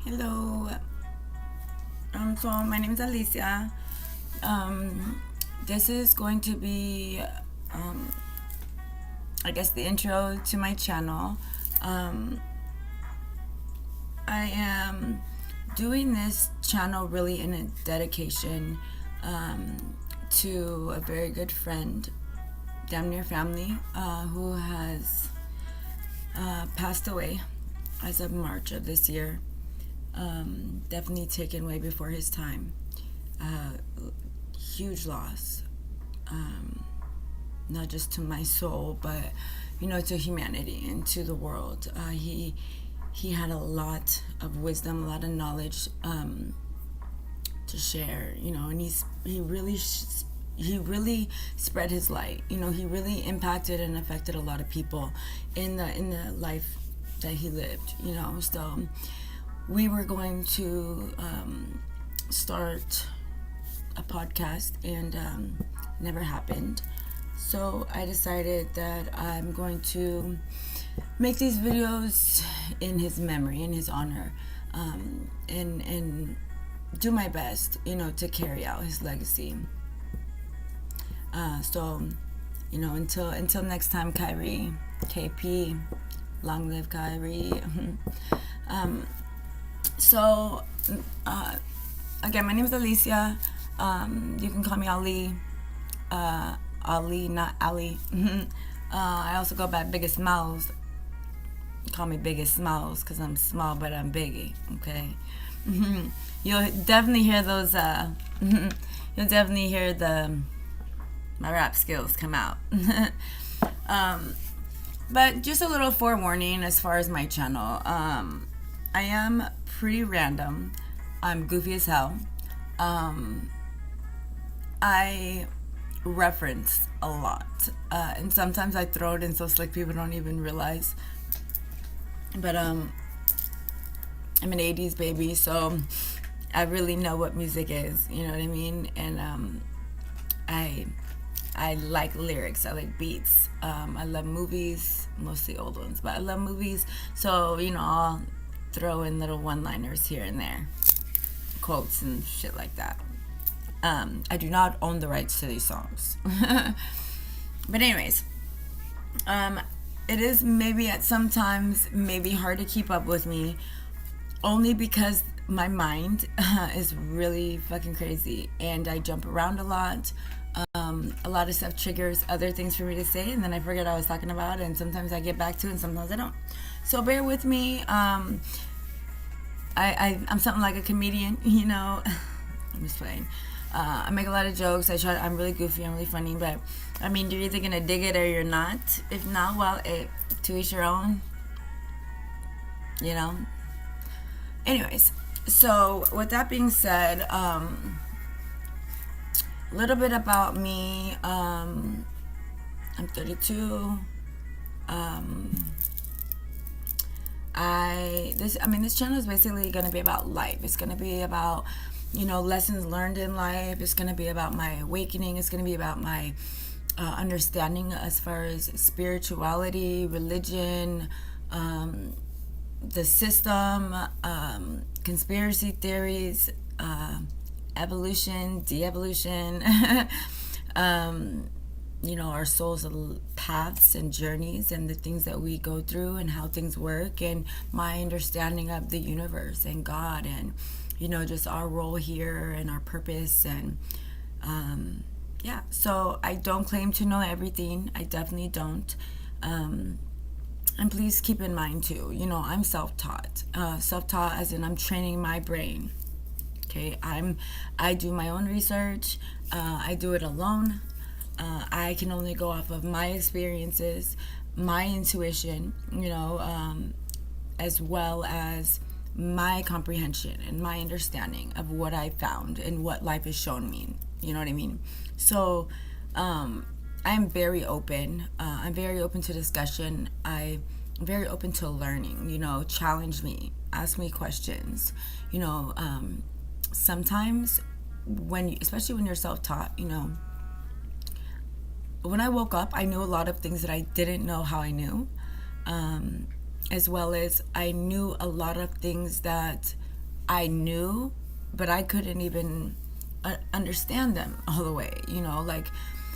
Hello. So my name is Alicia. This is going to be, I guess, the intro to my channel. I am doing this channel really in a dedication to a very good friend, damn near family, who has passed away as of March of this year. Definitely taken way before his time. Huge loss, not just to my soul, but to humanity and to the world. He had a lot of wisdom, a lot of knowledge to share, and he really spread his light. He really impacted and affected a lot of people in the life that he lived. So we were going to start a podcast, and never happened. So I decided that I'm going to make these videos in his memory, in his honor, and do my best, to carry out his legacy. So, until next time, Kyree, KP, long live Kyree. So, again, my name is Alicia. You can call me Ali. Ali, not Ali. I also go by Biggest Smiles. Call me Biggest Smiles because I'm small, but I'm biggie. Okay. You'll definitely hear those. You'll definitely hear my rap skills come out. But just a little forewarning as far as my channel. I am pretty random. I'm goofy as hell. I reference a lot, and sometimes I throw it in so slick people don't even realize. But I'm an 80s baby, so I really know what music is, you know what I mean? And I like lyrics, I like beats. I love movies, mostly old ones, but I love movies. So, I'll throw in little one-liners here and there, quotes and shit like that. I do not own the rights to these songs. But anyways, it is maybe at sometimes maybe hard to keep up with me, only because my mind is really fucking crazy, and I jump around a lot. A lot of stuff triggers other things for me to say, and then I forget what I was talking about, and sometimes I get back to it and sometimes I don't. So bear with me. I'm something like a comedian, I'm just playing. I make a lot of jokes. I'm really goofy, I'm really funny, but I mean, you're either gonna dig it or you're not. If not, well, to each your own, Anyways, so with that being said, a little bit about me. I'm 32. This channel is basically going to be about life. It's going to be about, lessons learned in life. It's going to be about my awakening. It's going to be about my understanding as far as spirituality, religion, the system, conspiracy theories, evolution, de-evolution, our souls' paths and journeys and the things that we go through and how things work, and my understanding of the universe and God, and just our role here and our purpose. And so I don't claim to know everything. I definitely don't. And please keep in mind too, I'm self-taught. Self-taught as in I'm training my brain. Okay, I do my own research. I do it alone. I can only go off of my experiences, my intuition, as well as my comprehension and my understanding of what I found and what life has shown me. You know what I mean? So I'm very open. I'm very open to discussion. I'm very open to learning. Challenge me, ask me questions. Sometimes especially when you're self-taught, when I woke up, I knew a lot of things that I didn't know how I knew, as well as I knew a lot of things that I knew, but I couldn't even understand them all the way. You know, like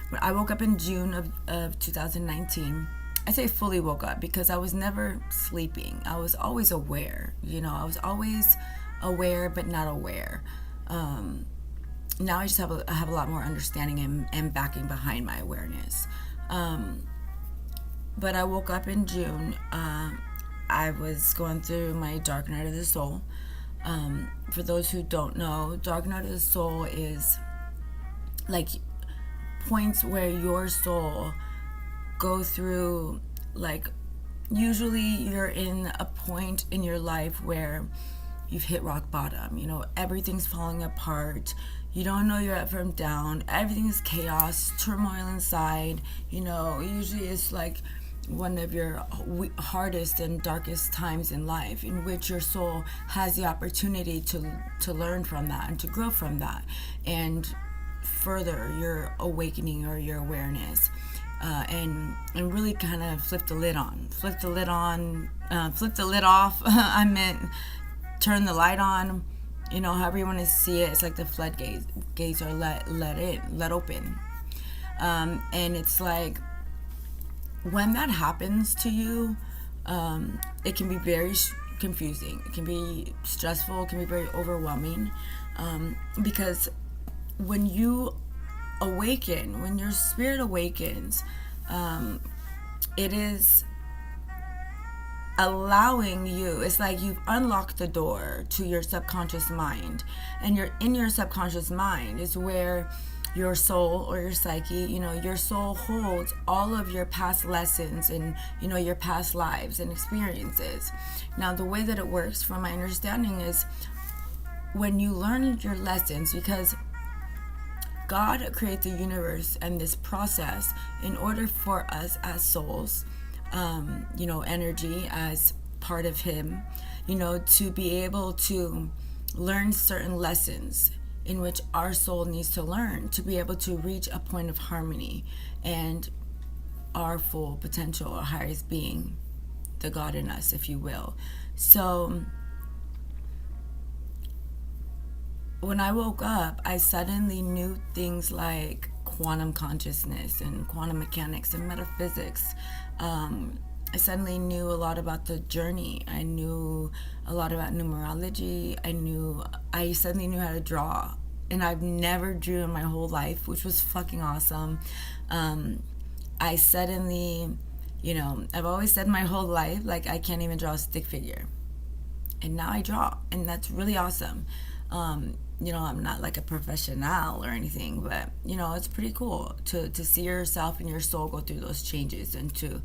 when I woke up in June of 2019. I say fully woke up because I was never sleeping. I was always aware. You know, I was always aware but not aware. Now I just have a lot more understanding and backing behind my awareness. But I woke up in June. I was going through my dark night of the soul. For those who don't know, dark night of the soul is like points where your soul go through, like, usually you're in a point in your life where you've hit rock bottom. You know, everything's falling apart. You don't know you're up from down. Everything's chaos, turmoil inside. You know, usually it's like one of your hardest and darkest times in life, in which your soul has the opportunity to learn from that and to grow from that and further your awakening or your awareness. And really kind of flip the lid off. Flip the lid off. I meant turn the light on. You know, however you want to see it. It's like the floodgates are let open. And it's like when that happens to you, it can be very confusing. It can be stressful. It can be very overwhelming, because when you awaken, when your spirit awakens, it is allowing you, it's like you've unlocked the door to your subconscious mind, and you're in your subconscious mind is where your soul or your psyche, you know, your soul holds all of your past lessons and, you know, your past lives and experiences. Now, the way that it works, from my understanding, is when you learn your lessons, because God creates the universe and this process in order for us as souls, you know, energy as part of Him, you know, to be able to learn certain lessons in which our soul needs to learn to be able to reach a point of harmony and our full potential, our highest being, the God in us, if you will. So when I woke up, I suddenly knew things like quantum consciousness and quantum mechanics and metaphysics. I suddenly knew a lot about the journey. I knew a lot about numerology. I suddenly knew how to draw. And I've never drew in my whole life, which was fucking awesome. I suddenly, you know, I've always said my whole life, like, I can't even draw a stick figure. And now I draw, and that's really awesome. You know, I'm not like a professional or anything, but, you know, it's pretty cool to see yourself and your soul go through those changes and to,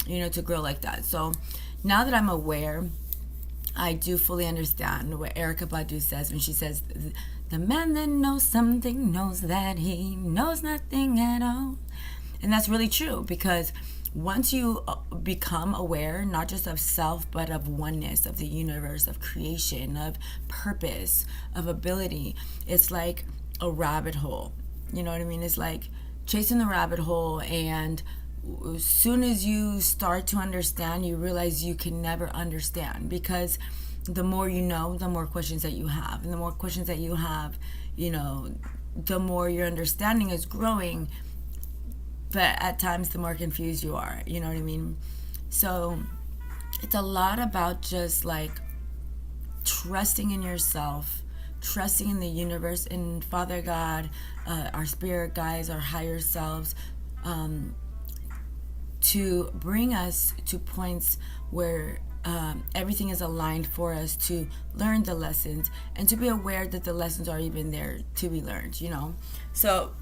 you know, to grow like that. So now that I'm aware, I do fully understand what Erykah Badu says when she says, the man that knows something knows that he knows nothing at all. And that's really true, because once you become aware, not just of self, but of oneness, of the universe, of creation, of purpose, of ability, it's like a rabbit hole. You know what I mean? It's like chasing the rabbit hole, and as soon as you start to understand, you realize you can never understand, because the more you know, the more questions that you have. And the more questions that you have, you know, the more your understanding is growing. But at times, the more confused you are. You know what I mean? So it's a lot about just like trusting in yourself, trusting in the universe, in Father God, our spirit guides, our higher selves, to bring us to points where everything is aligned for us to learn the lessons and to be aware that the lessons are even there to be learned, you know? So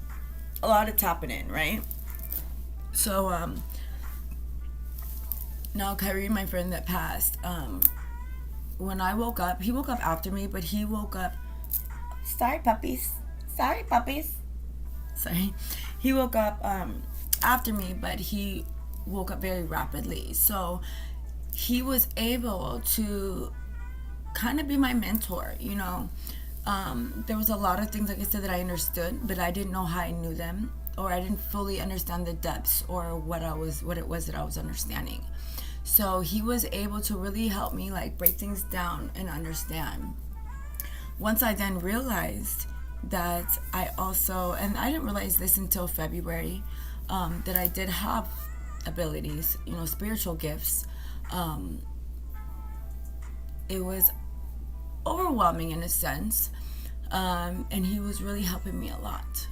a lot of tapping in, right? So now Kyree, my friend that passed, when I woke up, he woke up after me, but he woke up, sorry puppies, he woke up after me, but he woke up very rapidly. So he was able to kind of be my mentor, you know. There was a lot of things, like I said, that I understood, but I didn't know how I knew them, or I didn't fully understand the depths or what it was that I was understanding. So he was able to really help me, like, break things down and understand. once I then realized that I also, and I didn't realize this until February, that I did have abilities, spiritual gifts. It was overwhelming in a sense, and he was really helping me a lot.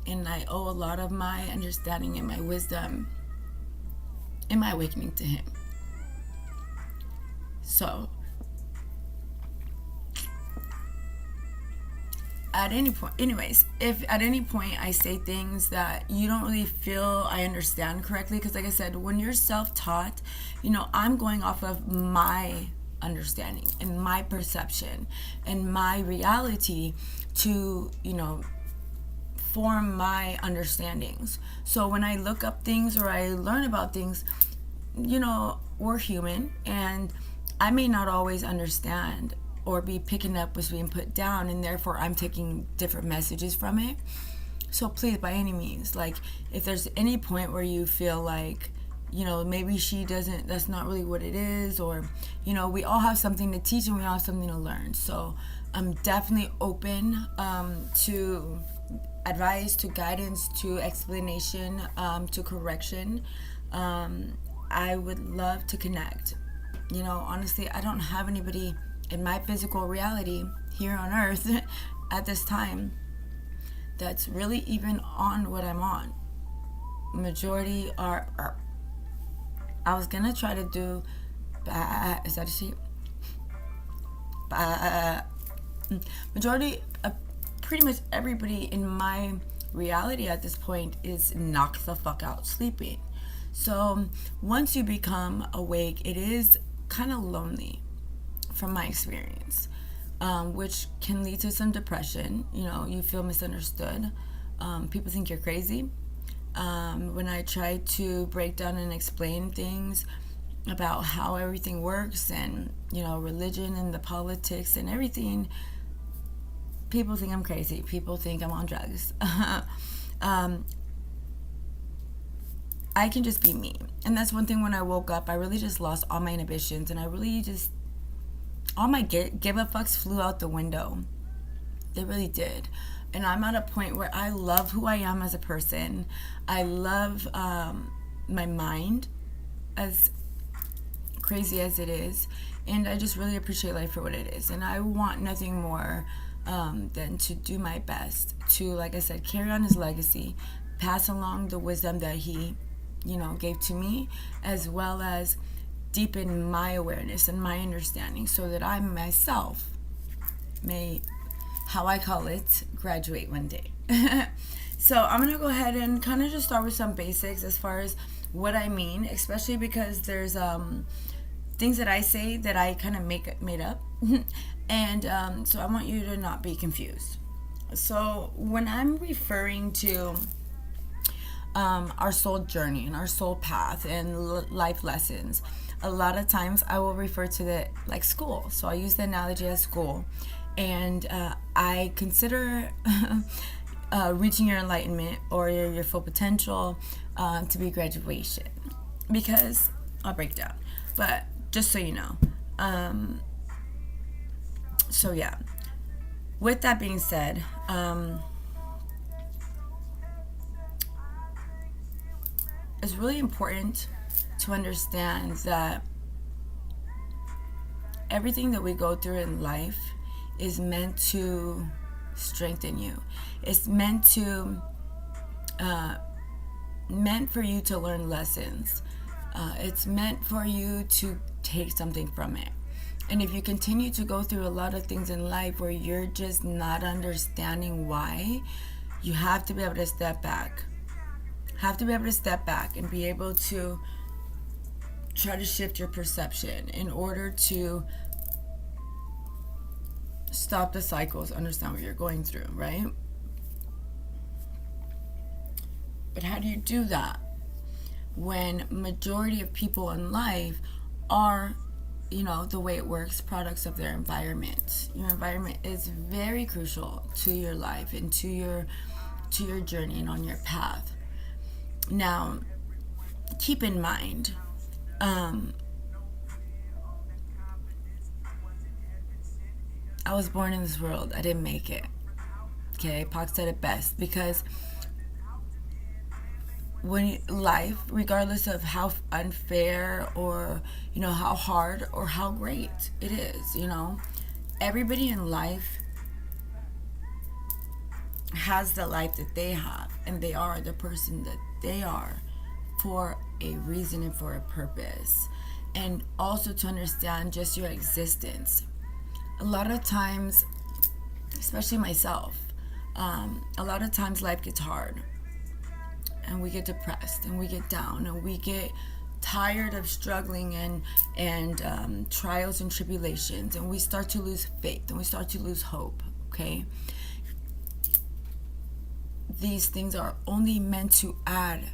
And I owe a lot of my understanding and my wisdom in my awakening to him. So, at any point, anyways, if at any point I say things that you don't really feel I understand correctly, because like I said, when you're self-taught, I'm going off of my understanding and my perception and my reality to, form my understandings. So when I look up things or I learn about things, we're human, and I may not always understand or be picking up what's being put down, and therefore I'm taking different messages from it. So please, by any means, like, if there's any point where you feel like, maybe that's not really what it is, or, we all have something to teach and we all have something to learn. So I'm definitely open to advice, to guidance, to explanation, to correction. I would love to connect. Honestly, I don't have anybody in my physical reality here on earth at this time that's really even on what I'm on. Majority are I was gonna try to do is that a sheep? Majority of pretty much everybody in my reality at this point is knocked the fuck out sleeping. So once you become awake, it is kind of lonely from my experience, which can lead to some depression. You feel misunderstood. People think you're crazy. When I try to break down and explain things about how everything works and, religion and the politics and everything, people think I'm crazy. People think I'm on drugs. I can just be me. And that's one thing. When I woke up, I really just lost all my inhibitions, and I really just, all my give a fucks flew out the window. They really did. And I'm at a point where I love who I am as a person. I love my mind, as crazy as it is. And I just really appreciate life for what it is. And I want nothing more than to do my best to, like I said, carry on his legacy, pass along the wisdom that he, gave to me, as well as deepen my awareness and my understanding so that I myself may, how I call it, graduate one day. So I'm going to go ahead and kind of just start with some basics as far as what I mean, especially because there's things that I say that I kind of made up. And so I want you to not be confused. So when I'm referring to our soul journey and our soul path and life lessons, a lot of times I will refer to it like school. So I use the analogy as school. And I consider reaching your enlightenment or your full potential to be graduation, because I'll break down. But just so you know. So yeah. With that being said, it's really important to understand that everything that we go through in life is meant to strengthen you. It's meant for you to learn lessons. It's meant for you to take something from it. And if you continue to go through a lot of things in life where you're just not understanding why, you have to be able to step back. And be able to try to shift your perception in order to stop the cycles, understand what you're going through, right? But how do you do that when majority of people in life are, the way it works, products of their environment? Your environment is very crucial to your life and to your journey and on your path. Now, keep in mind, I was born in this world. I didn't make it. Okay, Pac said it best, because when life, regardless of how unfair or, you know, how hard or how great it is, you know, everybody in life has the life that they have, and they are the person that they are for a reason and for a purpose. And also to understand just your existence. A lot of times, especially myself, a lot of times life gets hard, and we get depressed, and we get down, and we get tired of struggling and trials and tribulations, and we start to lose faith, and we start to lose hope. Okay, these things are only meant to add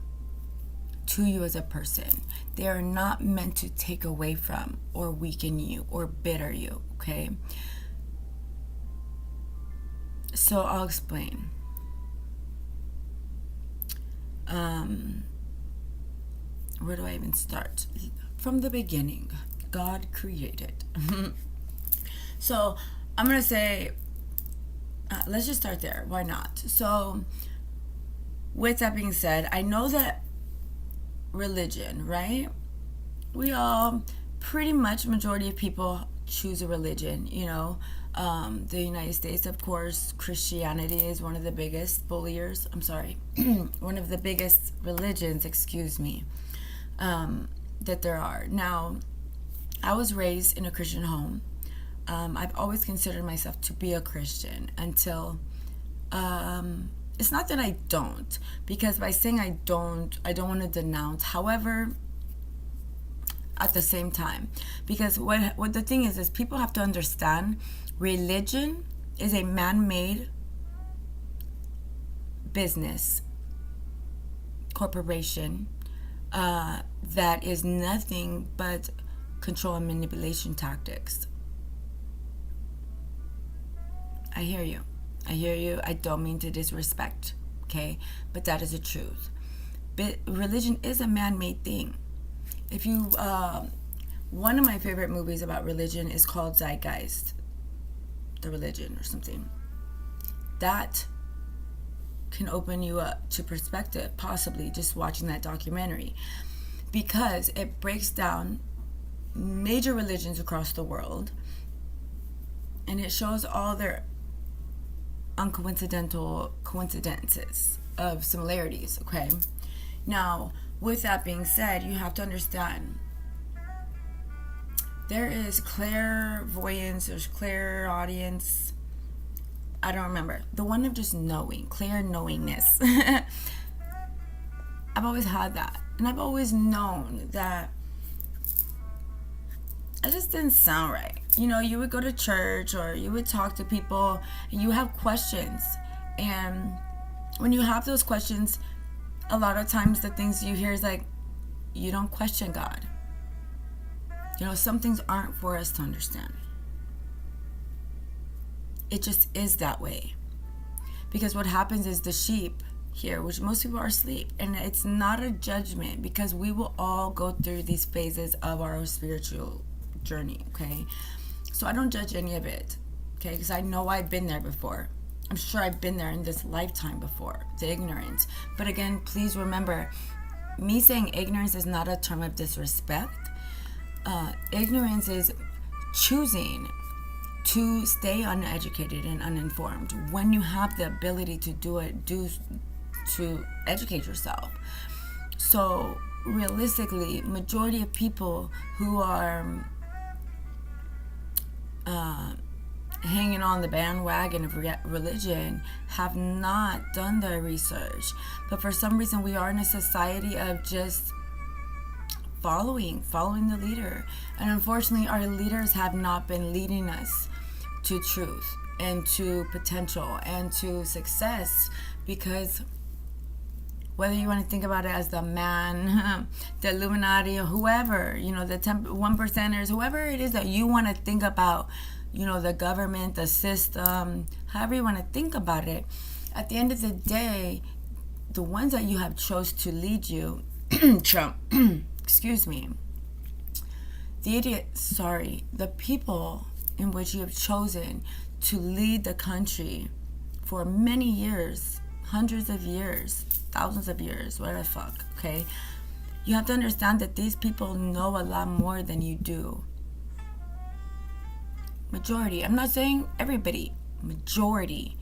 to you as a person. They are not meant to take away from or weaken you or bitter you. Okay, so I'll explain. Where do I even start? From the beginning, God created. So I'm gonna say, let's just start there. Why not? So with that being said, I know that religion, right? We all, pretty much majority of people choose a religion, you know. The United States, of course, Christianity is one of the biggest one of the biggest religions, that there are. Now, I was raised in a Christian home. I've always considered myself to be a Christian until, it's not that I don't, because by saying I don't want to denounce. However, at the same time, because what the thing is people have to understand, religion is a man-made business corporation that is nothing but control and manipulation tactics. I hear you. I don't mean to disrespect, okay? But that is the truth. But religion is a man-made thing. If you, one of my favorite movies about religion is called Zeitgeist, the religion or something. That can open you up to perspective, possibly just watching that documentary, because it breaks down major religions across the world, and it shows all their uncoincidental coincidences of similarities. Okay, now with that being said, you have to understand there is clairvoyance, there's clairaudience, I don't remember, the one of just knowing, clear knowingness. I've always had that, and I've always known that it just didn't sound right. You know, you would go to church or you would talk to people and you have questions, and when you have those questions, a lot of times the things you hear is like, you don't question God. You know, some things aren't for us to understand. It just is that way. Because what happens is the sheep here, which most people are asleep, and it's not a judgment, because we will all go through these phases of our spiritual journey, okay? So I don't judge any of it, okay? Because I know I've been there before. I'm sure I've been there in this lifetime before, the ignorance. But again, please remember, me saying ignorance is not a term of disrespect. Ignorance is choosing to stay uneducated and uninformed when you have the ability to to educate yourself. So realistically, majority of people who are hanging on the bandwagon of religion have not done their research. But for some reason, we are in a society of just following the leader, and unfortunately our leaders have not been leading us to truth and to potential and to success. Because whether you want to think about it as the man, the Illuminati, or whoever, you know, the 1%ers, whoever it is that you want to think about, you know, the government, the system, however you want to think about it, at the end of the day, the ones that you have chose to lead you, Trump, excuse me, the people in which you have chosen to lead the country for many years, hundreds of years, thousands of years, whatever the fuck, okay? You have to understand that these people know a lot more than you do. Majority. I'm not saying everybody. Majority.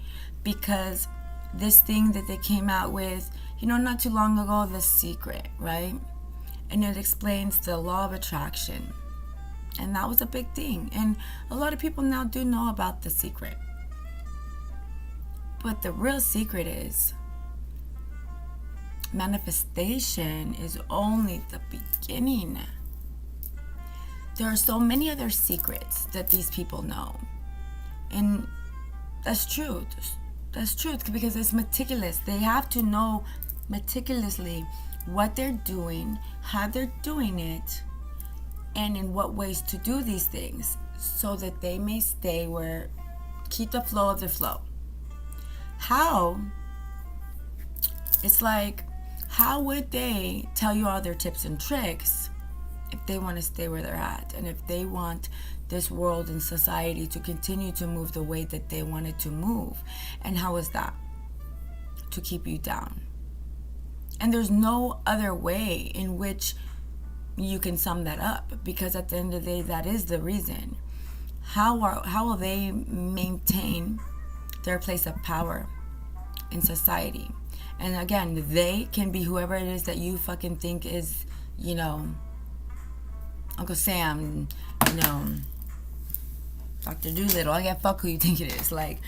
Because this thing that they came out with, not too long ago, The Secret, right? And it explains the law of attraction. And that was a big thing. And a lot of people now do know about The Secret. But the real secret is manifestation is only the beginning. There are so many other secrets that these people know. And that's truth. That's truth because it's meticulous. They have to know meticulously what they're doing, how they're doing it, and in what ways to do these things so that they may keep the flow of the flow. How? It's like, how would they tell you all their tips and tricks if they want to stay where they're at and if they want this world and society to continue to move the way that they want it to move? And how is that? To keep you down. And there's no other way in which you can sum that up, because at the end of the day, that is the reason. How will they maintain their place of power in society? And again, they can be whoever it is that you fucking think is, Uncle Sam, Dr. Doolittle. I get fuck who you think it is. Like,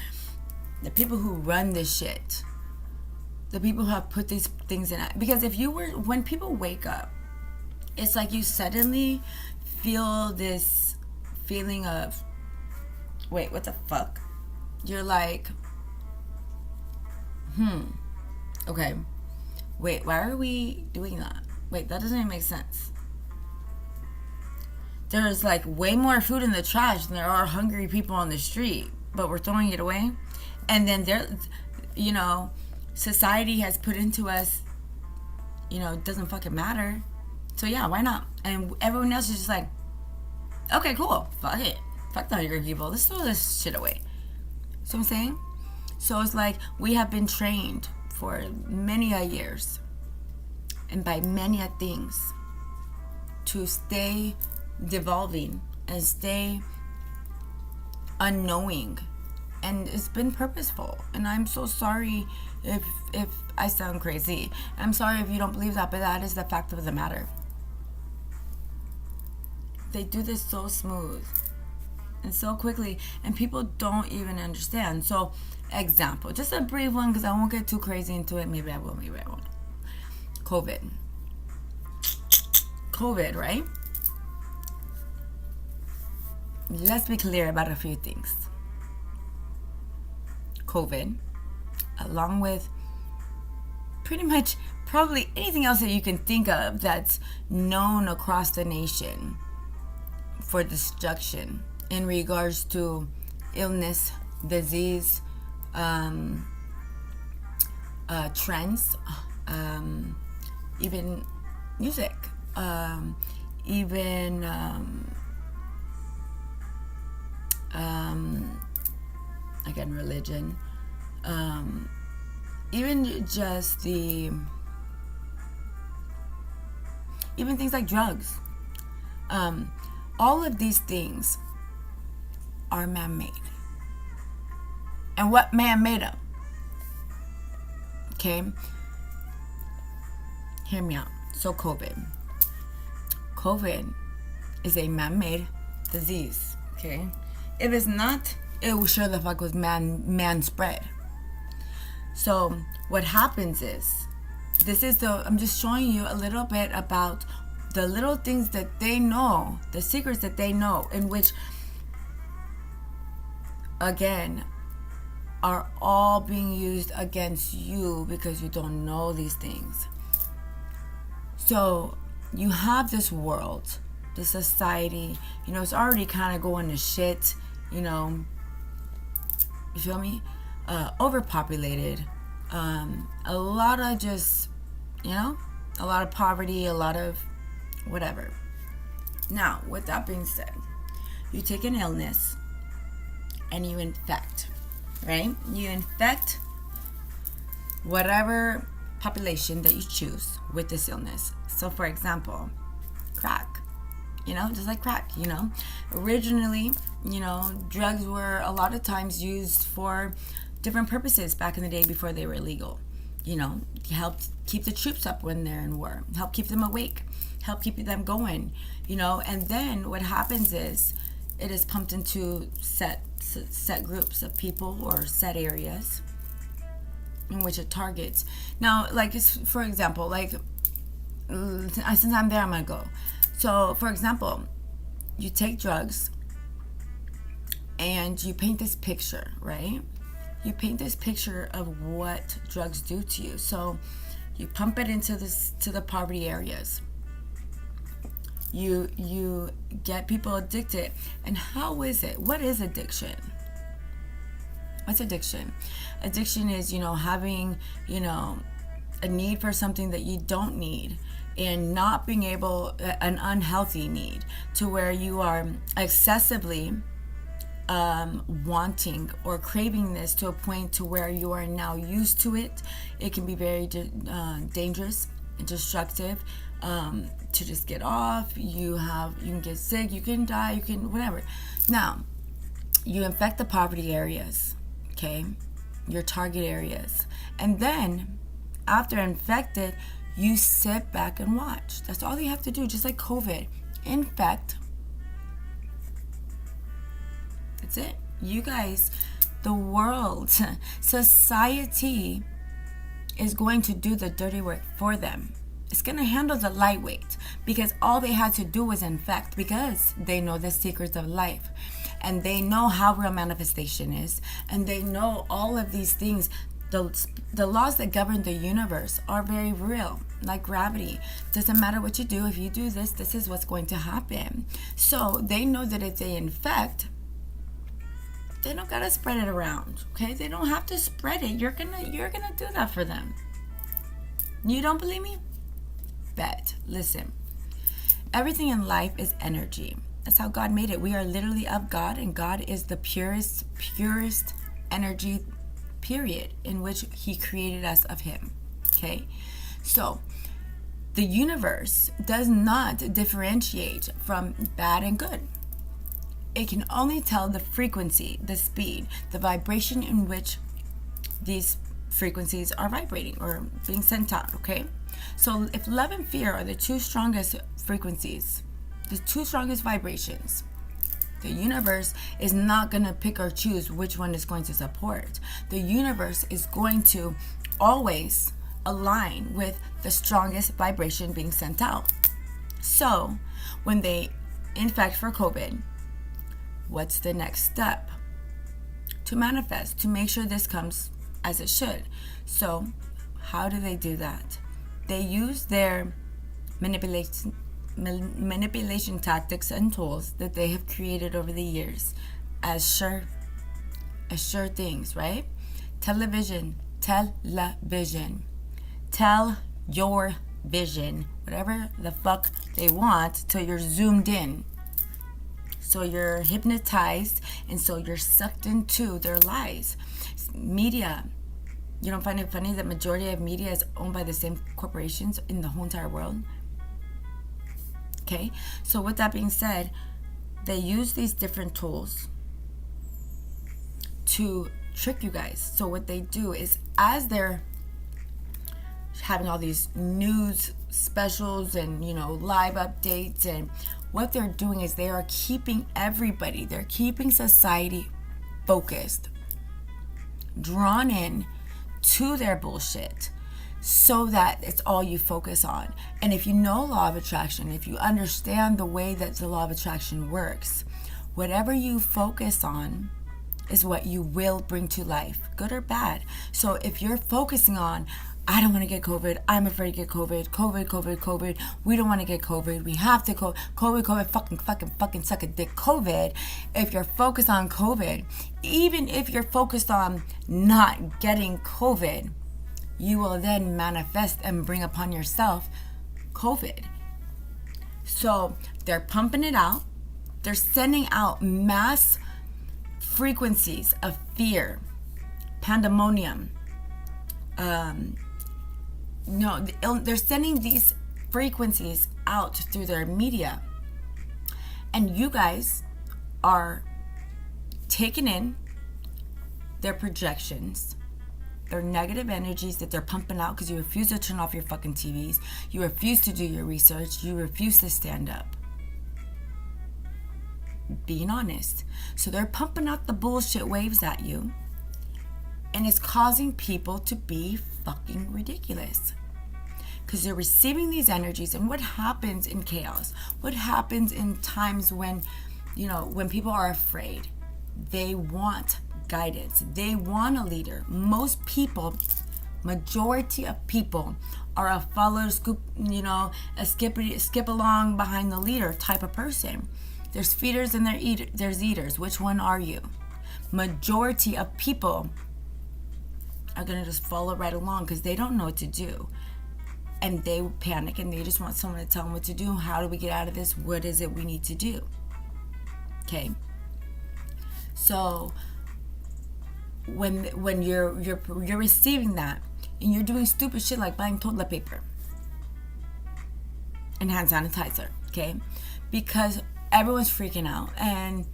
the people who run this shit, the people who have put these things in. Because when people wake up, it's like you suddenly feel this feeling of, wait, what the fuck? You're like, okay, wait, why are we doing that? Wait, that doesn't even make sense. There's like way more food in the trash than there are hungry people on the street, but we're throwing it away. And then society has put into us, it doesn't fucking matter. So yeah, why not? And everyone else is just like, okay, cool, fuck it. Fuck the hungry people. Let's throw this shit away. See what I'm saying? So it's like we have been trained for many a years and by many a things to stay devolving and stay unknowing, and it's been purposeful. And I'm so sorry if I sound crazy. I'm sorry if you don't believe that, but that is the fact of the matter. They do this so smooth and so quickly, and people don't even understand. So, example, just a brief one, because I won't get too crazy into it. Maybe I will, maybe I won't. COVID, right? Let's be clear about a few things. COVID, along with pretty much probably anything else that you can think of that's known across the nation for destruction in regards to illness, disease, trends, even music, even again, religion, even just even things like drugs. All of these things are man-made. And what man made them? Okay? Hear me out. So COVID is a man-made disease. Okay? If it's not, it will sure the fuck was man spread. So what happens is, I'm just showing you a little bit about the little things that they know, the secrets that they know, in which, again, are all being used against you because you don't know these things. So you have this world, this society, it's already kind of going to shit, you feel me? Overpopulated, a lot of just, a lot of poverty, a lot of whatever. Now, with that being said, you take an illness, and you infect, right? You infect whatever population that you choose with this illness. So for example, crack, just like crack, originally, drugs were a lot of times used for different purposes back in the day before they were illegal. Helped keep the troops up when they're in war, help keep them awake, help keep them going, and then what happens is it is pumped into set groups of people or set areas in which it targets. Now, like, for example, like, since I'm there, I'm gonna go. So, for example, you take drugs and you paint this picture, right? You paint this picture of what drugs do to you. So, you pump it to the poverty areas. You get people addicted. And how is it? What is addiction? What's addiction? Addiction is, having, a need for something that you don't need, and not being able, an unhealthy need, to where you are excessively wanting or craving this to a point to where you are now used to it. It can be very dangerous and destructive. To just get off, you can get sick, you can die, you can whatever. Now, you infect the poverty areas, okay, your target areas, and then after infected, you sit back and watch. That's all you have to do. Just like COVID, infect. That's it. You guys, the world, society is going to do the dirty work for them. It's going to handle the lightweight, because all they had to do was infect, because they know the secrets of life, and they know how real manifestation is, and they know all of these things. The laws that govern the universe are very real, like gravity. Doesn't matter what you do. If you do this, this is what's going to happen. So they know that if they infect, they don't gotta spread it around. Okay, they don't have to spread it. You're gonna do that for them. You don't believe me? Bet. Listen. Everything in life is energy. That's how God made it. We are literally of God, and God is the purest energy, period, in which He created us of Him. Okay? So, the universe does not differentiate from bad and good. It can only tell the frequency, the speed, the vibration in which these frequencies are vibrating or being sent out, okay? So if love and fear are the two strongest frequencies, the two strongest vibrations, the universe is not going to pick or choose which one is going to support. The universe is going to always align with the strongest vibration being sent out. So when they infect for COVID, what's the next step? To manifest, to make sure this comes as it should. So how do they do that? They use their manipulation tactics and tools that they have created over the years as sure things, right? Television. Tell your vision, whatever the fuck they want, till you're zoomed in. So you're hypnotized, and so you're sucked into their lies. Media. You don't find it funny that majority of media is owned by the same corporations in the whole entire world? Okay, so with that being said, they use these different tools to trick you guys. So what they do is, as they're having all these news specials and, live updates, and what they're doing is they are keeping everybody, they're keeping society focused, drawn in to their bullshit, so that it's all you focus on. And if you know law of attraction, if you understand the way that the law of attraction works, whatever you focus on is what you will bring to life, good or bad. So if you're focusing on, I don't want to get COVID, I'm afraid to get COVID, we don't want to get COVID, we have to COVID, fucking suck a dick, COVID. If you're focused on COVID, even if you're focused on not getting COVID, you will then manifest and bring upon yourself COVID. So they're pumping it out. They're sending out mass frequencies of fear, pandemonium. They're sending these frequencies out through their media. And you guys are taking in their projections, their negative energies that they're pumping out because you refuse to turn off your fucking TVs. You refuse to do your research. You refuse to stand up. Being honest. So they're pumping out the bullshit waves at you. And it's causing people to be fucking ridiculous. Because they're receiving these energies. And what happens in chaos? What happens in times when, when people are afraid? They want guidance. They want a leader. Most people, majority of people are a follower, a skip along behind the leader type of person. There's feeders and there's eaters. Which one are you? Majority of people are going to just follow right along because they don't know what to do. And they panic and they just want someone to tell them what to do. How do we get out of this? What is it we need to do? Okay. So when you're receiving that and you're doing stupid shit like buying toilet paper and hand sanitizer, okay? Because everyone's freaking out and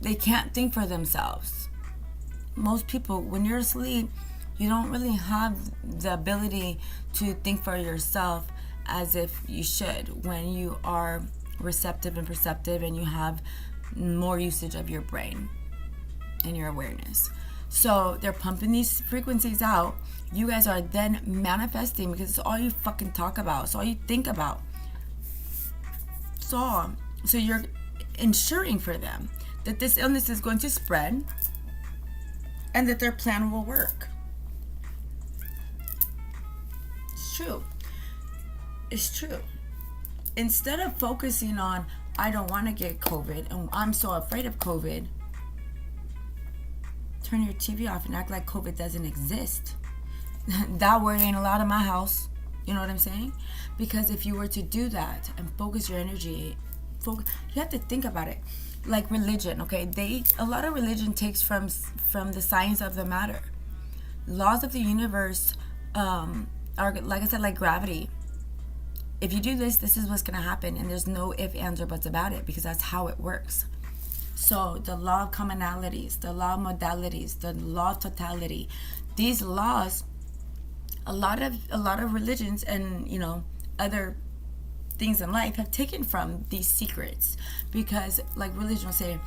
they can't think for themselves. Most people, when you're asleep, you don't really have the ability to think for yourself as if you should when you are receptive and perceptive and you have more usage of your brain and your awareness. So they're pumping these frequencies out. You guys are then manifesting because it's all you fucking talk about. It's all you think about. So you're ensuring for them that this illness is going to spread and that their plan will work. It's true. Instead of focusing on, I don't want to get COVID and I'm so afraid of COVID, turn your TV off and act like COVID doesn't exist. That word ain't allowed in my house. You know what I'm saying? Because if you were to do that and focus your energy, you have to think about it. Like religion, okay? A lot of religion takes from the science of the matter. Laws of the universe are, like I said, like gravity. If you do this, this is what's going to happen. And there's no ifs, ands, or buts about it because that's how it works. So the law of commonalities, the law of modalities, the law of totality, these laws, a lot of religions and other things in life have taken from these secrets because, like religion will say,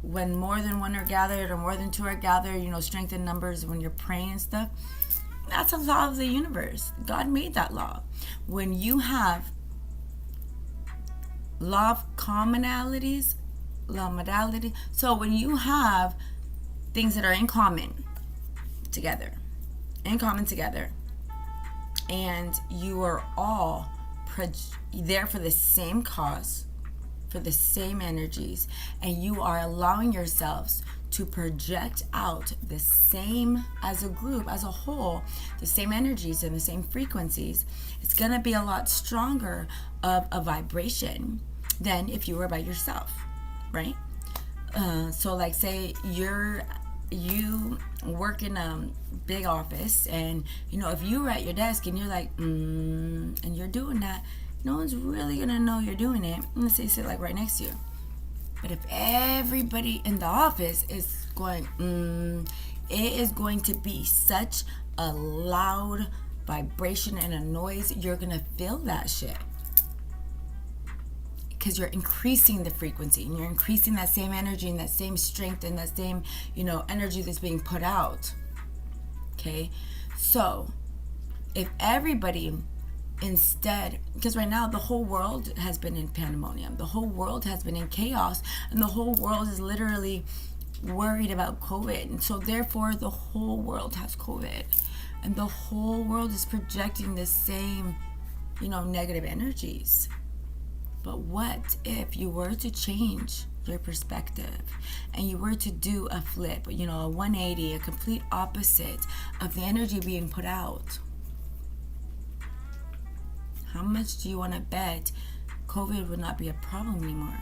when more than one are gathered or more than two are gathered, strength in numbers when you're praying and stuff. That's a law of the universe. God made that law. When you have law of commonalities, law of modality. So when you have things that are in common together, and you are all there for the same cause, for the same energies, and you are allowing yourselves to project out the same, as a group, as a whole, the same energies and the same frequencies, it's going to be a lot stronger of a vibration than if you were by yourself, right? So like say you work in a big office and if you were at your desk and you're like and you're doing that, no one's really gonna know you're doing it unless they sit like right next to you. But if everybody in the office is going it is going to be such a loud vibration and a noise, you're gonna feel that shit. Because you're increasing the frequency and you're increasing that same energy and that same strength and that same, energy that's being put out. Okay? So, if everybody instead, because right now the whole world has been in pandemonium, the whole world has been in chaos, and the whole world is literally worried about COVID. And so, therefore, the whole world has COVID. And the whole world is projecting the same, negative energies. But what if you were to change your perspective and you were to do a flip, a 180, a complete opposite of the energy being put out? How much do you want to bet COVID would not be a problem anymore?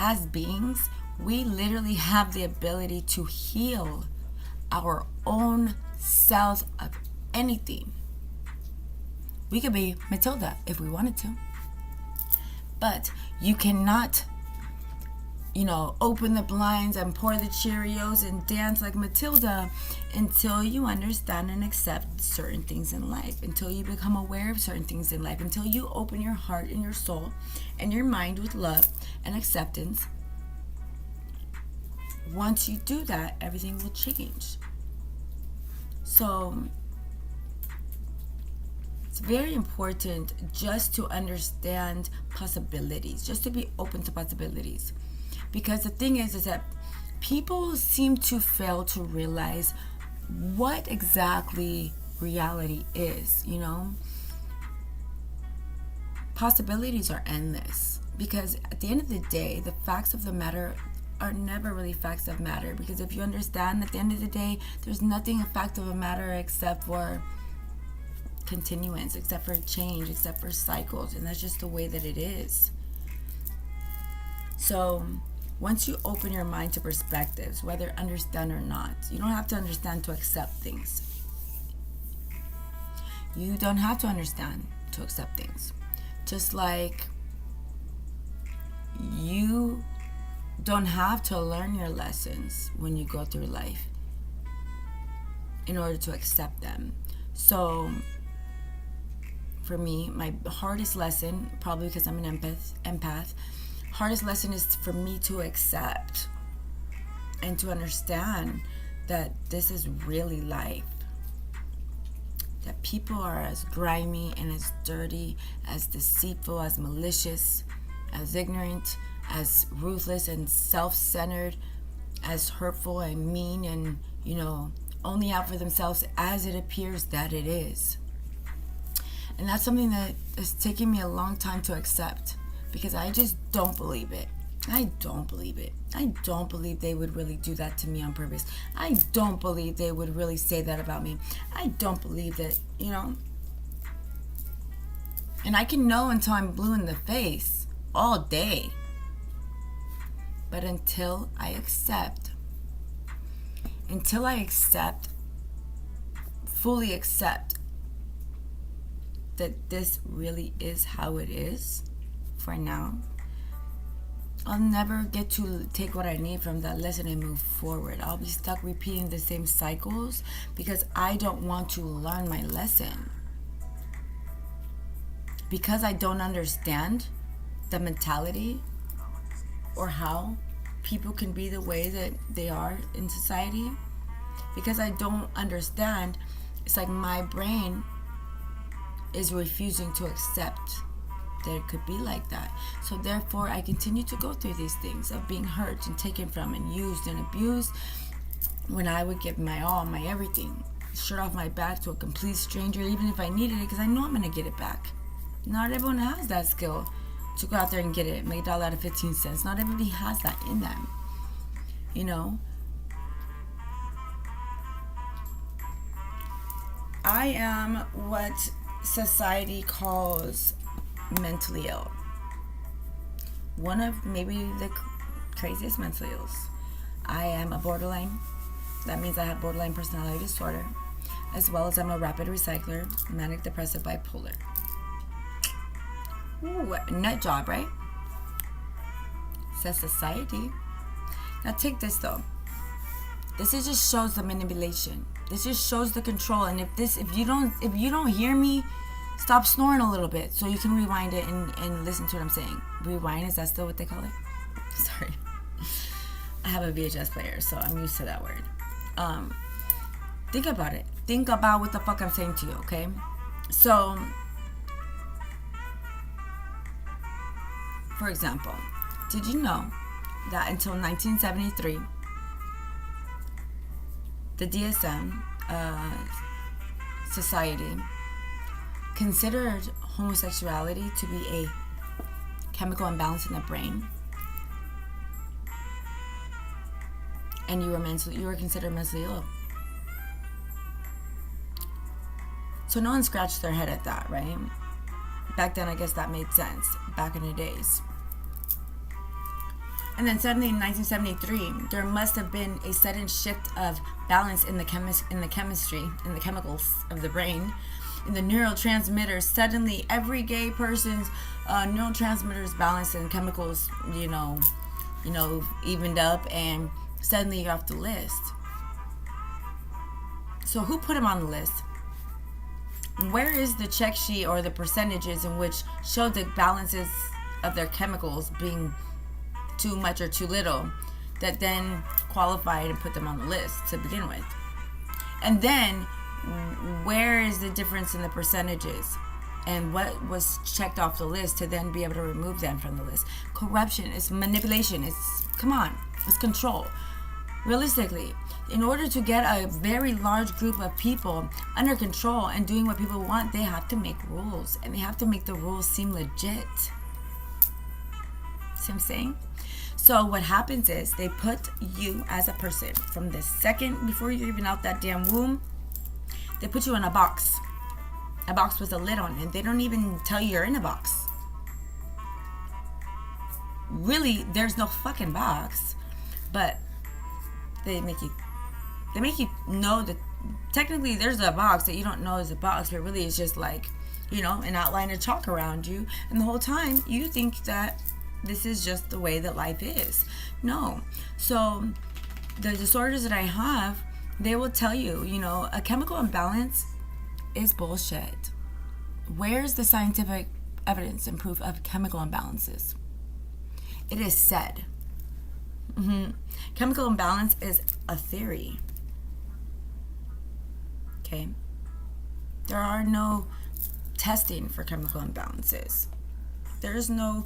as beings, we literally have the ability to heal our own selves of anything. We could be Matilda if we wanted to. But you cannot, open the blinds and pour the Cheerios and dance like Matilda until you understand and accept certain things in life, until you become aware of certain things in life, until you open your heart and your soul and your mind with love and acceptance. Once you do that, everything will change. So it's very important just to understand possibilities, just to be open to possibilities. Because the thing is that people seem to fail to realize what exactly reality is, Possibilities are endless. Because at the end of the day, the facts of the matter are never really facts of matter. Because if you understand, at the end of the day, there's nothing a fact of a matter except for continuance, except for change, except for cycles. And that's just the way that it is. So once you open your mind to perspectives, whether understand or not, you don't have to understand to accept things. You don't have to understand to accept things. Just like you don't have to learn your lessons when you go through life in order to accept them. So for me, my hardest lesson, probably because I'm an empath, hardest lesson is for me to accept and to understand that this is really life. That people are as grimy and as dirty, as deceitful, as malicious, as ignorant, as ruthless and self-centered, as hurtful and mean and, only out for themselves as it appears that it is. And that's something that has taken me a long time to accept. Because I just don't believe it. I don't believe it. I don't believe they would really do that to me on purpose. I don't believe they would really say that about me. I don't believe that, And I can know until I'm blue in the face all day. But until I accept, fully accept that this really is how it is, for now, I'll never get to take what I need from that lesson and move forward. I'll be stuck repeating the same cycles because I don't want to learn my lesson. Because I don't understand the mentality or how people can be the way that they are in society. Because I don't understand, it's like my brain is refusing to accept that it could be like that. So therefore, I continue to go through these things of being hurt and taken from and used and abused when I would give my all, my everything, shirt off my back to a complete stranger, even if I needed it, because I know I'm going to get it back. Not everyone has that skill to go out there and get it, make $1 out of 15 cents. Not everybody has that in them, I am what society calls mentally ill. One of maybe the craziest mentally ills. I am a borderline. That means I have borderline personality disorder, as well as I'm a rapid recycler, manic depressive bipolar. Ooh, nut job, right? Says society. Now take this though. This is just shows the manipulation. This just shows the control. And if you don't hear me, stop snoring a little bit so you can rewind it and listen to what I'm saying. Rewind, is that still what they call it? Sorry. I have a VHS player, so I'm used to that word. Think about it. Think about what the fuck I'm saying to you, okay? So, for example, did you know that until 1973, the DSM society considered homosexuality to be a chemical imbalance in the brain, and you were considered mentally ill. So no one scratched their head at that, right? Back then, I guess that made sense, back in the days. And then suddenly in 1973, there must have been a sudden shift of balance in the chemistry, in the chemicals of the brain, in the neurotransmitters. Suddenly, every gay person's neurotransmitters balanced and chemicals, evened up, and suddenly you're off the list. So who put him on the list? Where is the check sheet or the percentages in which show the balances of their chemicals being too much or too little that then qualified and put them on the list to begin with? And then where is the difference in the percentages and what was checked off the list to then be able to remove them from the list? Corruption, it's manipulation, it's control. Realistically, in order to get a very large group of people under control and doing what people want, they have to make rules, and they have to make the rules seem legit. See what I'm saying? So what happens is they put you as a person from the second before you're even out that damn womb. They put you in a box with a lid on it. They don't even tell you you're in a box. Really, there's no fucking box, but they make you know that technically there's a box that you don't know is a box, but really it's just like, an outline of chalk around you, and the whole time you think that this is just the way that life is. No. So the disorders that I have, they will tell you, a chemical imbalance is bullshit. Where's the scientific evidence and proof of chemical imbalances? It is said. Chemical imbalance is a theory. Okay? There are no testing for chemical imbalances. There is no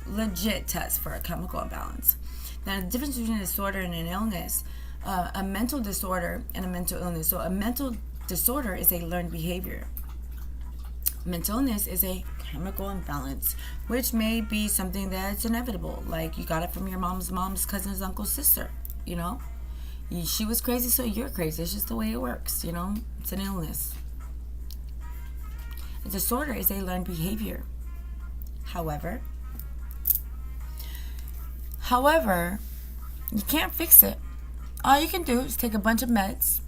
legit test for a chemical imbalance. Now, the difference between a disorder and an illness, a mental disorder and a mental illness. So a mental disorder is a learned behavior. Mental illness is a chemical imbalance, which may be something that's inevitable. Like you got it from your mom's cousin's uncle's sister, She was crazy, so you're crazy. It's just the way it works, It's an illness. A disorder is a learned behavior. However, you can't fix it. All you can do is take a bunch of meds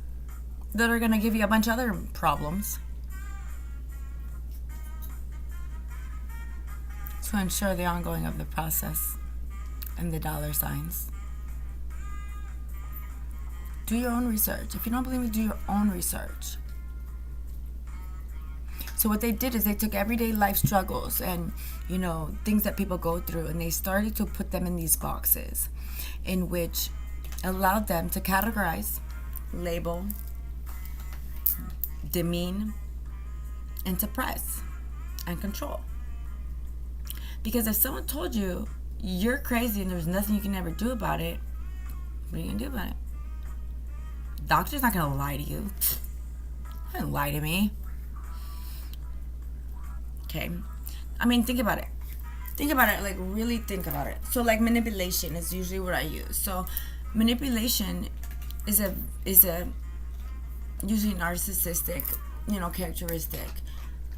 that are going to give you a bunch of other problems to ensure the ongoing of the process and the dollar signs. Do your own research. If you don't believe me, do your own research. So what they did is they took everyday life struggles and, things that people go through, and they started to put them in these boxes in which allowed them to categorize, label, demean, and suppress and control. Because if someone told you you're crazy and there's nothing you can ever do about it, what are you going to do about it? Doctor's not going to lie to you. Don't lie to me. Okay. Think about it. Really think about it. So, manipulation is usually what I use. So, manipulation is a usually narcissistic, characteristic.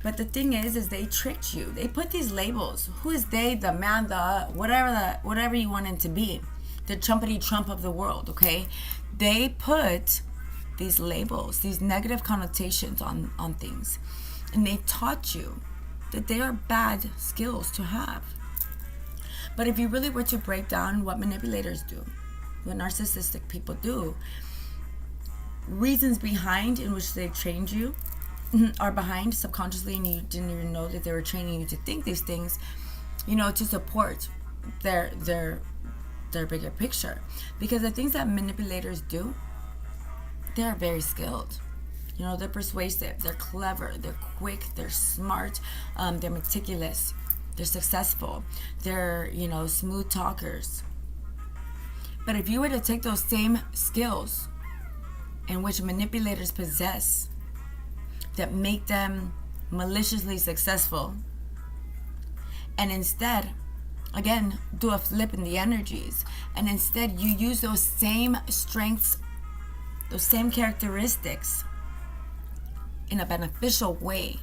But the thing is they tricked you. They put these labels. Who is they, the man, whatever you want him to be, the Trumpety Trump of the world. Okay, they put these labels, these negative connotations on things, and they taught you that they are bad skills to have. But if you really were to break down what manipulators do, what narcissistic people do, reasons behind in which they trained you are behind subconsciously, and you didn't even know that they were training you to think these things, to support their bigger picture. Because the things that manipulators do, they're very skilled. They're persuasive, they're clever, they're quick, they're smart, they're meticulous, they're successful, they're, smooth talkers. But if you were to take those same skills in which manipulators possess that make them maliciously successful, and instead, again, do a flip in the energies, and instead you use those same strengths, those same characteristics in a beneficial way,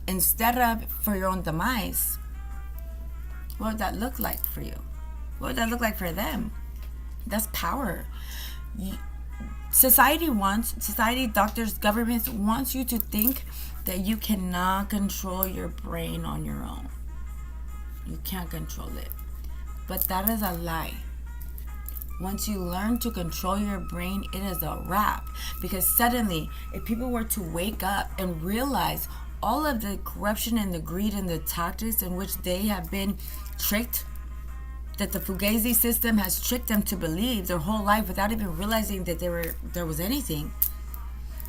instead of for your own demise, what would that look like for you? What would that look like for them? That's power. Society, doctors, governments wants you to think that you cannot control your brain on your own. You can't control it. But that is a lie. Once you learn to control your brain, it is a wrap. Because suddenly, if people were to wake up and realize all of the corruption and the greed and the tactics in which they have been tricked, that the Fugazi system has tricked them to believe their whole life without even realizing that there was anything,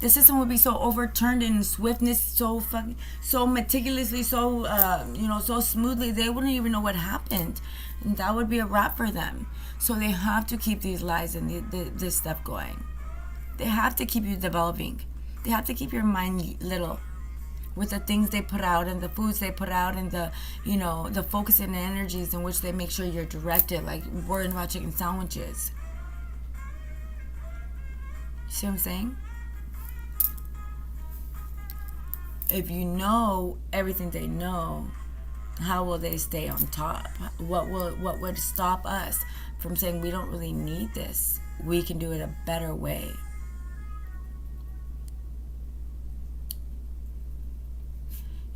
the system would be so overturned in swiftness, so meticulously, so smoothly, they wouldn't even know what happened. And that would be a wrap for them. So they have to keep these lies and this stuff going. They have to keep you developing. They have to keep your mind little with the things they put out and the foods they put out and the focus and energies in which they make sure you're directed, like worrying about chicken sandwiches. You see what I'm saying? If you know everything they know, how will they stay on top? What would stop us from saying we don't really need this? We can do it a better way.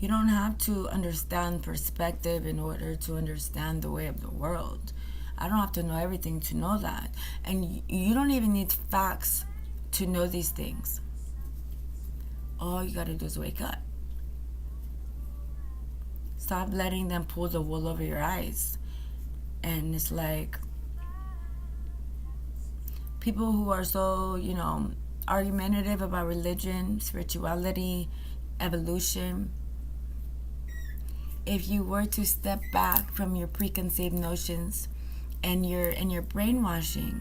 You don't have to understand perspective in order to understand the way of the world. I don't have to know everything to know that. And you don't even need facts to know these things. All you got to do is wake up. Stop letting them pull the wool over your eyes. And it's like people who are so, argumentative about religion, spirituality, evolution. If you were to step back from your preconceived notions and your brainwashing,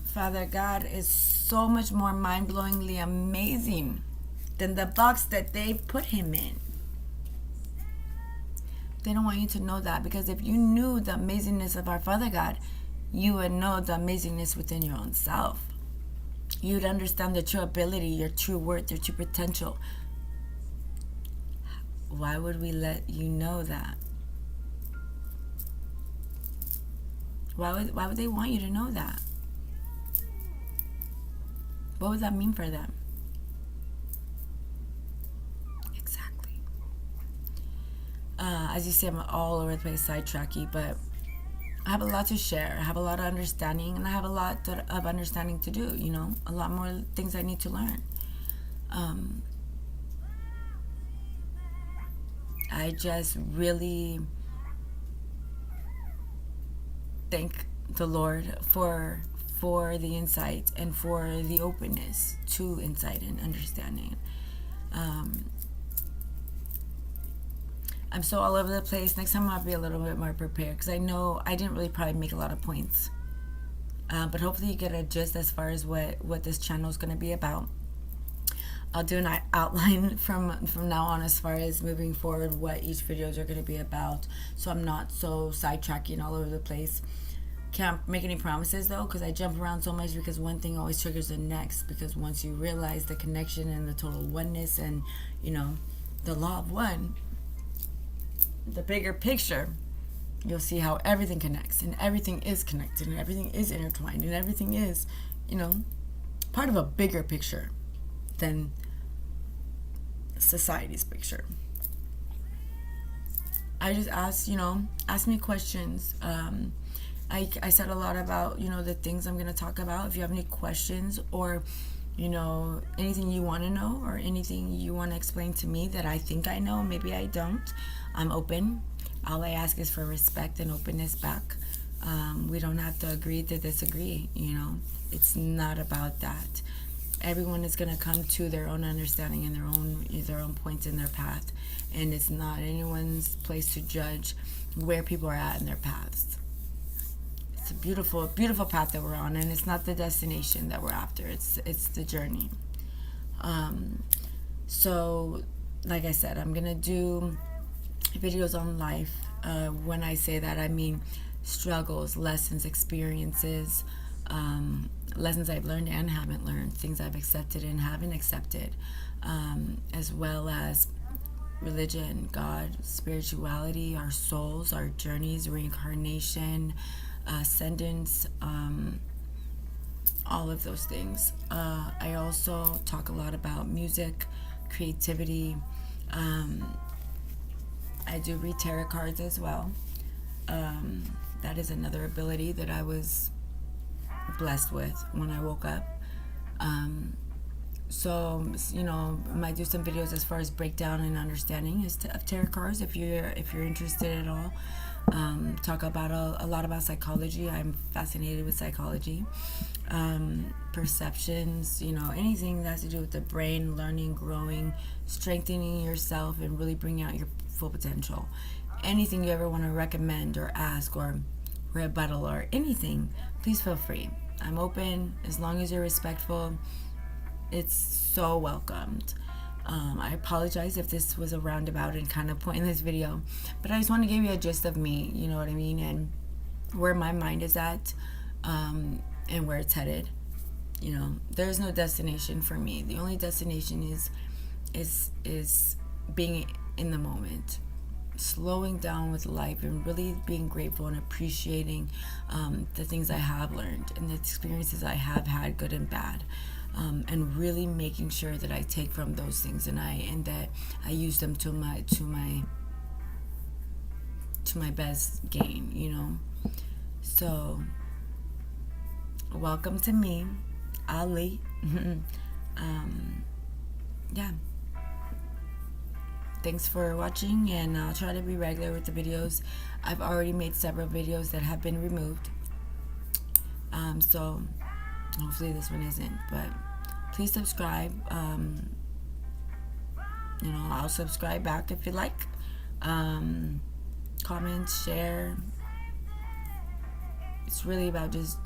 Father God is so much more mind-blowingly amazing than the box that they put him in. They don't want you to know that, because if you knew the amazingness of our Father God, you would know the amazingness within your own self. You would understand the true ability, your true worth, your true potential. Why would we let you know that? Why would they want you to know that? What would that mean for them? Exactly. As you see, I'm all over the place, sidetracky, but I have a lot to share. I have a lot of understanding, and I have a lot of understanding to do, a lot more things I need to learn. I just really thank the Lord for the insight and for the openness to insight and understanding. I'm so all over the place. Next time I'll be a little bit more prepared, because I know I didn't really probably make a lot of points. But hopefully you get a gist as far as what this channel is going to be about. I'll do an outline from now on as far as moving forward what each videos are going to be about, so I'm not so sidetracking all over the place. Can't make any promises though, because I jump around so much, because one thing always triggers the next. Because once you realize the connection and the total oneness and the law of one, the bigger picture, you'll see how everything connects, and everything is connected, and everything is intertwined, and everything is part of a bigger picture than society's picture. I just ask me questions. I said a lot about the things I'm going to talk about. If you have any questions, or anything you want to know, or anything you want to explain to me that I think I know, maybe I don't, I'm open. All I ask is for respect and openness back. We don't have to agree to disagree. It's not about that. Everyone is going to come to their own understanding and their own points in their path, and it's not anyone's place to judge where people are at in their paths. It's a beautiful, beautiful path that we're on, and it's not the destination that we're after. It's the journey. So, like I said, I'm gonna do videos on life. When I say that, I mean struggles, lessons, experiences. Lessons I've learned and haven't learned, things I've accepted and haven't accepted, as well as religion, God, spirituality, our souls, our journeys, reincarnation, ascendance, all of those things. I also talk a lot about music, creativity. I do read tarot cards as well. That is another ability that I was blessed with when I woke up. So, you know, I might do some videos as far as breakdown and understanding of tarot cards if you're interested at all. Talk about a lot about psychology. I'm fascinated with psychology. Perceptions, you know, anything that has to do with the brain, learning, growing, strengthening yourself, and really bringing out your full potential. Anything you ever want to recommend or ask or rebuttal or anything, please feel free. I'm open as long as you're respectful. It's so welcomed. I apologize if this was a roundabout and kind of pointless video, but I just want to give you a gist of me, you know what I mean, and where my mind is at, and where it's headed. You know, there's no destination for me. The only destination is being in the moment, slowing down with life, and really being grateful and appreciating the things I have learned and the experiences I have had, good and bad. And really making sure that I take from those things and that I use them to my best gain, you know. So welcome to me, Ali. Yeah. Thanks for watching, and I'll try to be regular with the videos. I've already made several videos that have been removed. So hopefully this one isn't, but please subscribe. You know, I'll subscribe back if you like. Comment, share. It's really about just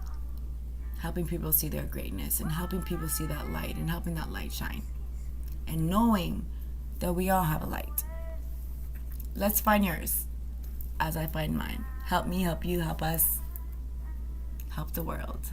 helping people see their greatness and helping people see that light and helping that light shine. And knowing that we all have a light. Let's find yours as I find mine. Help me, help you, help us, help the world.